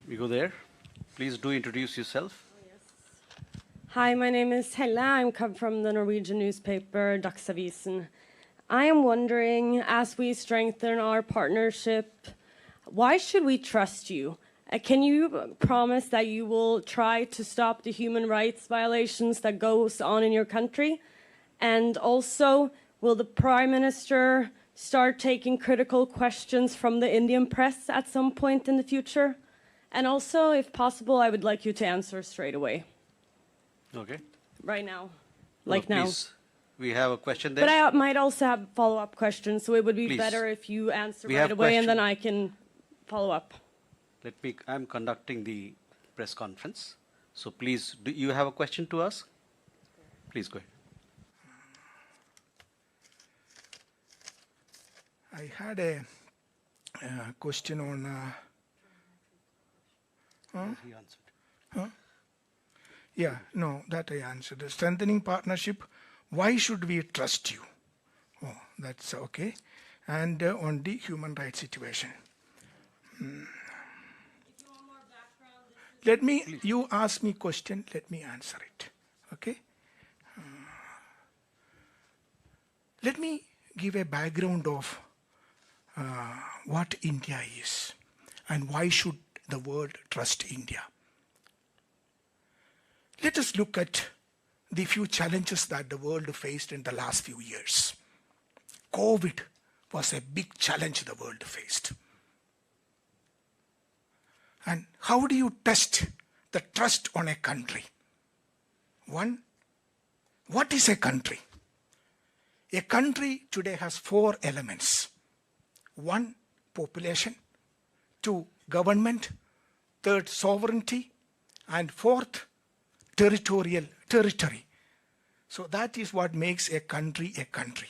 We go there. Please do introduce yourself. Hi, my name is Helle. I come from the Norwegian newspaper Dagsavisen. I am wondering, as we strengthen our partnership, why should we trust you? Can you promise that you will try to stop the human rights violations that goes on in your country? And also, will the Prime Minister start taking critical questions from the Indian press at some point in the future? And also, if possible, I would like you to answer straight away. Okay. Right now. Please, we have a question there. But I might also have follow-up questions, so it would be Please. better if you answer We right have away and then question. I can follow up. I'm conducting the press conference. So please, do you have a question to ask? Please go ahead. I had a question on... He answered. Yeah, no, that I answered. The strengthening partnership, why should we trust you? Oh, that's okay. And on the human rights situation. You ask me question, let me answer it. Okay? Let me give a background of what India is and why should the world trust India. Let us look at the few challenges that the world faced in the last few years. COVID was a big challenge the world faced. And how do you test the trust on a country? One, what is a country? A country today has 4 elements. 1, population. 2, government. 3rd, sovereignty. And 4th, territory. So that is what makes a country a country.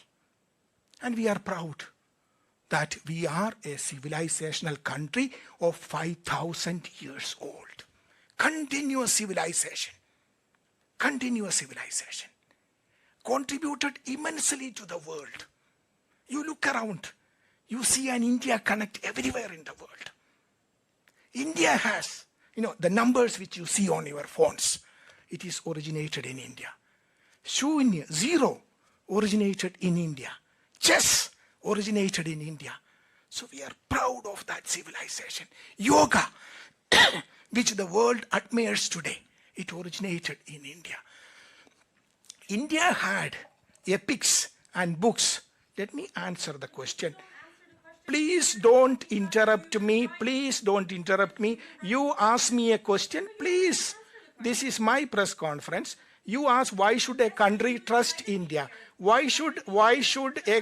And we are proud that we are a civilizational country of 5,000 years old. Continuous civilization. Contributed immensely to the world. You look around, you see an India connect everywhere in the world. India has, the numbers which you see on your phones, it is originated in India. Shunya, 0, originated in India. Chess originated in India. So we are proud of that civilization. Yoga, which the world admires today, it originated in India. India had epics and books. Let me answer the question. Please don't interrupt me. You ask me a question, please. This is my press conference. You ask, why should a country trust India? Why should a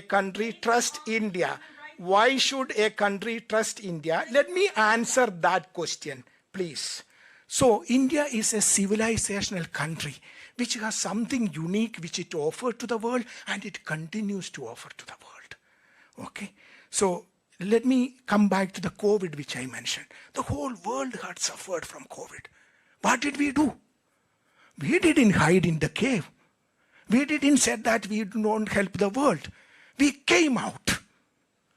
country trust India? Why should a country trust India? Let me answer that question, please. So India is a civilizational country which has something unique which it offered to the world and it continues to offer to the world. Okay? So let me come back to the COVID which I mentioned. The whole world had suffered from COVID. What did we do? We didn't hide in the cave. We didn't say that we don't help the world. We came out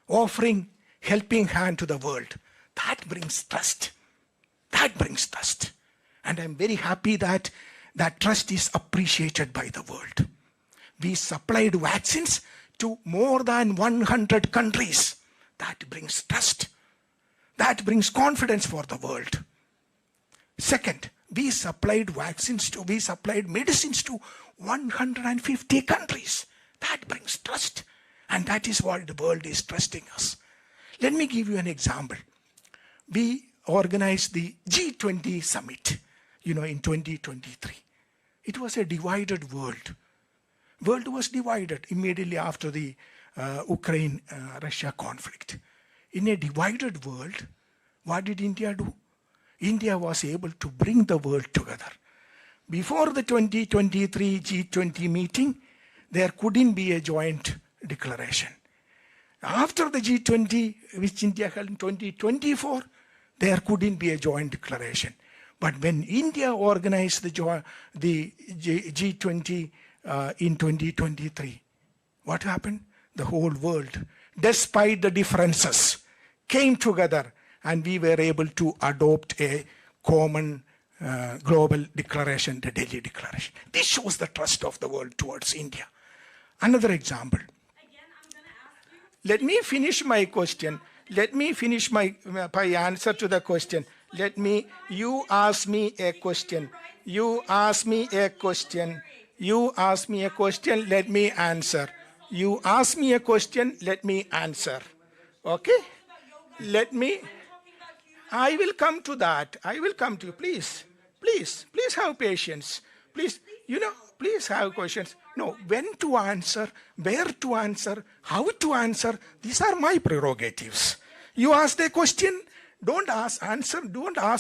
offering helping hand to the world. That brings trust. And I'm very happy that that trust is appreciated by the world. We supplied vaccines to more than 100 countries. That brings trust. That brings confidence for the world. Second, we supplied medicines to 150 countries. That brings trust. And that is what the world is trusting us. Let me give you an example. We organized the G20 summit, in 2023. It was a divided world. World was divided immediately after the Ukraine-Russia conflict. In a divided world, what did India do? India was able to bring the world together. Before the 2023 G20 meeting, there couldn't be a joint declaration. After the G20, which India held in 2024, there couldn't be a joint declaration. But when India organized the G20 in 2023, what happened? The whole world, despite the differences, came together and we were able to adopt a common global declaration, the Delhi Declaration. This shows the trust of the world towards India. Another example. Again, I'm going to ask you. Let me finish my question. Let me finish my answer to the question. You ask me a question. You ask me a question. You ask me a question, let me answer. You ask me a question, let me answer. Okay? I will come to that. I will come to you. Please have patience. Please have questions. No, when to answer, where to answer, how to answer, these are my prerogatives. You ask a question, don't ask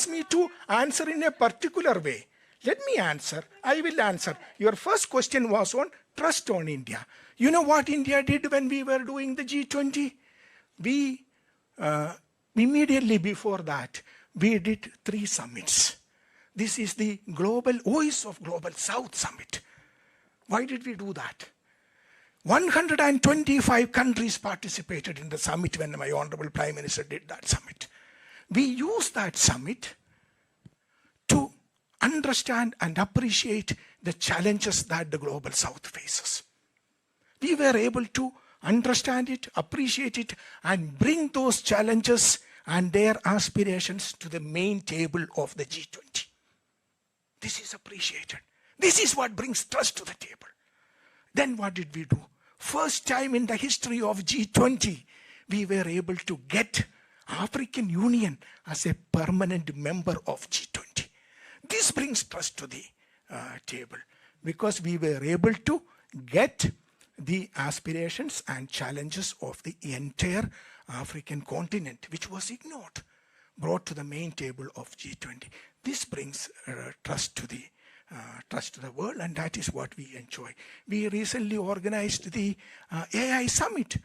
me to answer in a particular way. Let me answer. I will answer. Your first question was on trust on India. You know what India did when we were doing the G20? We, immediately before that, we did 3 summits. This is the Voice of Global South Summit. Why did we do that? 125 countries participated in the summit when my Honorable Prime Minister did that summit. We used that summit to understand and appreciate the challenges that the Global South faces. We were able to understand it, appreciate it, and bring those challenges and their aspirations to the main table of the G20. This is appreciated. This is what brings trust to the table. Then what did we do? First time in the history of G20, we were able to get African Union as a permanent member of G20. This brings trust to the table because we were able to get the aspirations and challenges of the entire African continent, which was ignored, brought to the main table of G20. This brings trust to the world, and that is what we enjoy. We recently organized the AI Summit,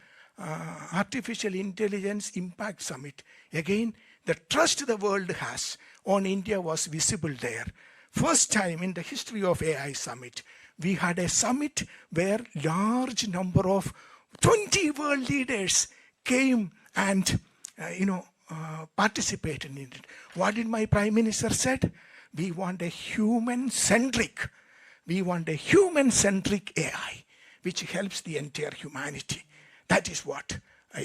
Artificial Intelligence Impact Summit. Again, the trust the world has on India was visible there. First time in the history of AI Summit, we had a summit where large number of 20 world leaders came and participated in it. What did my Prime Minister said? We want a human-centric AI, which helps the entire humanity. That is what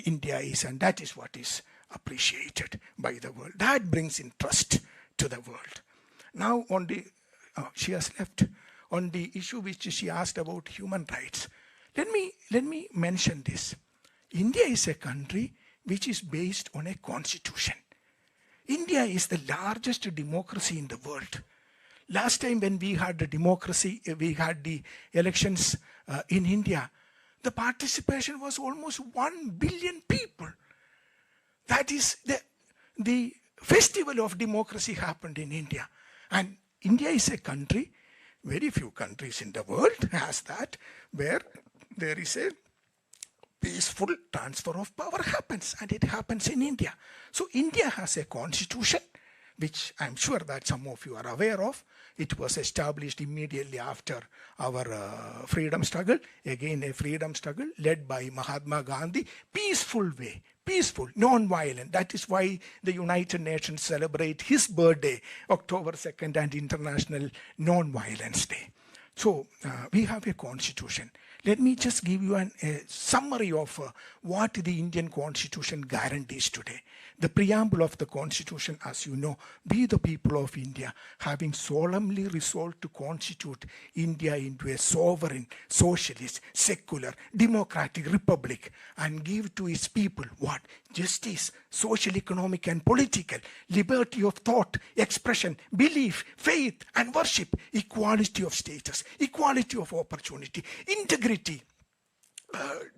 India is, and that is what is appreciated by the world. That brings in trust to the world. Now on the, she has left, on the issue which she asked about human rights. Let me mention this. India is a country which is based on a constitution. India is the largest democracy in the world. Last time when we had the democracy, we had the elections in India, the participation was almost 1 billion people. That is the festival of democracy happened in India. And India is a country, very few countries in the world has that, where there is a peaceful transfer of power happens, and it happens in India. So India has a constitution, which I'm sure that some of you are aware of. It was established immediately after our freedom struggle. Again, a freedom struggle led by Mahatma Gandhi. Peaceful way, peaceful, non-violent. That is why the United Nations celebrate his birthday, October 2nd, and International Non-Violence Day. So we have a constitution. Let me just give you a summary of what the Indian constitution guarantees today. The preamble of the constitution, as you know, we the people of India, having solemnly resolved to constitute India into a sovereign, socialist, secular, democratic republic, and give to its people what? Justice, social, economic, and political, liberty of thought, expression, belief, faith, and worship, equality of status, equality of opportunity, integrity,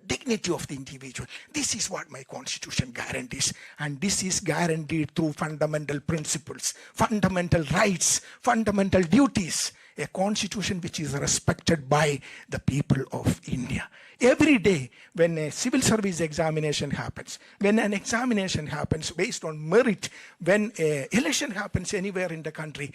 dignity of the individual. This is what my constitution guarantees, and this is guaranteed through fundamental principles, fundamental rights, fundamental duties. a constitution which is respected by the people of India. Every day when a civil service examination happens, when an examination happens based on merit, when an election happens anywhere in the country,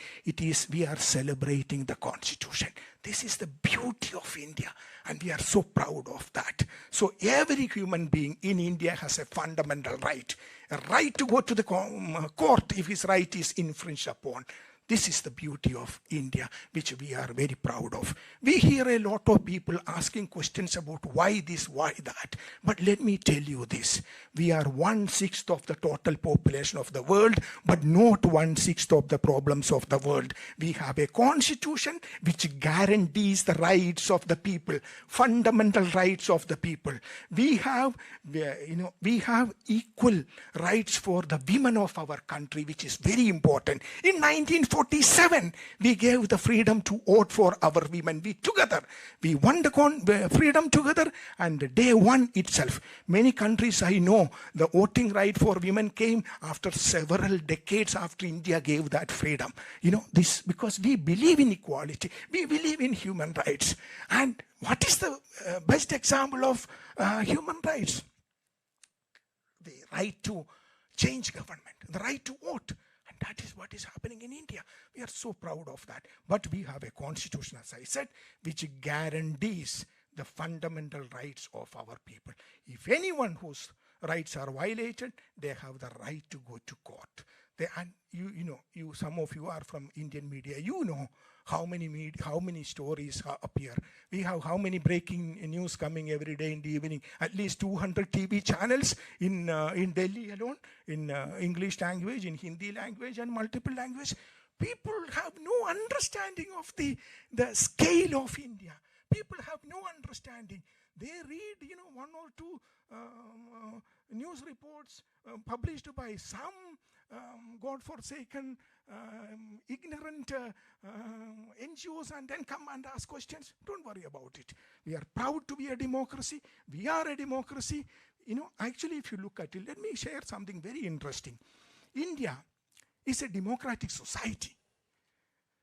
we are celebrating the constitution. This is the beauty of India, and we are so proud of that. So every human being in India has a fundamental right, a right to go to the court if his right is infringed upon. This is the beauty of India, which we are very proud of. We hear a lot of people asking questions about why this, why that. But let me tell you this. We are 1/6 of the total population of the world, but not 1/6 of the problems of the world. We have a constitution which guarantees the rights of the people, fundamental rights of the people. We have equal rights for the women of our country, which is very important. In 1947, we gave the freedom to vote for our women. We won the freedom together, and day one itself. Many countries I know, the voting right for women came after several decades after India gave that freedom. This because we believe in equality. We believe in human rights. And what is the best example of human rights? The right to change government, the right to vote. And that is what is happening in India. We are so proud of that. But we have a constitution, as I said, which guarantees the fundamental rights of our people. If anyone whose rights are violated, they have the right to go to court. Some of you are from Indian media. You know how many stories appear. We have how many breaking news coming every day in the evening. At least 200 TV channels in Delhi alone, in English language, in Hindi language, and multiple language. People have no understanding of the scale of India. People have no understanding. They read, one or two news reports published by some God-forsaken, ignorant NGOs, and then come and ask questions. Don't worry about it. We are proud to be a democracy. We are a democracy. Actually, if you look at it, let me share something very interesting. India is a democratic society.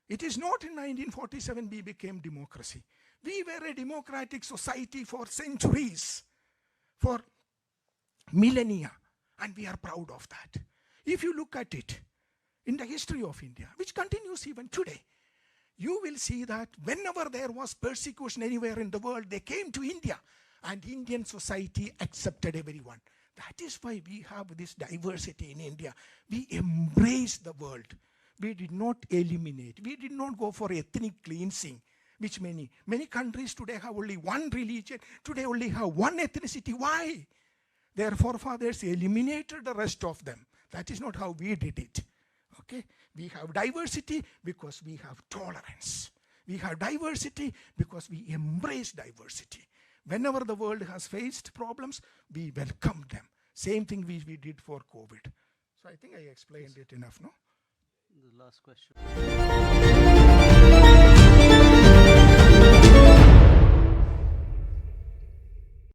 It is not in 1947 we became democracy. We were a democratic society for centuries, for millennia, and we are proud of that. If you look at it in the history of India, which continues even today, you will see that whenever there was persecution anywhere in the world, they came to India, and Indian society accepted everyone. That is why we have this diversity in India. We embrace the world. We did not eliminate. We did not go for ethnic cleansing, which many countries today have only one religion, today only have one ethnicity. Why? Their forefathers eliminated the rest of them. That is not how we did it. Okay? We have diversity because we have tolerance. We have diversity because we embrace diversity. Whenever the world has faced problems, we welcome them. Same thing we did for COVID. So I think I explained it enough, no? The last question.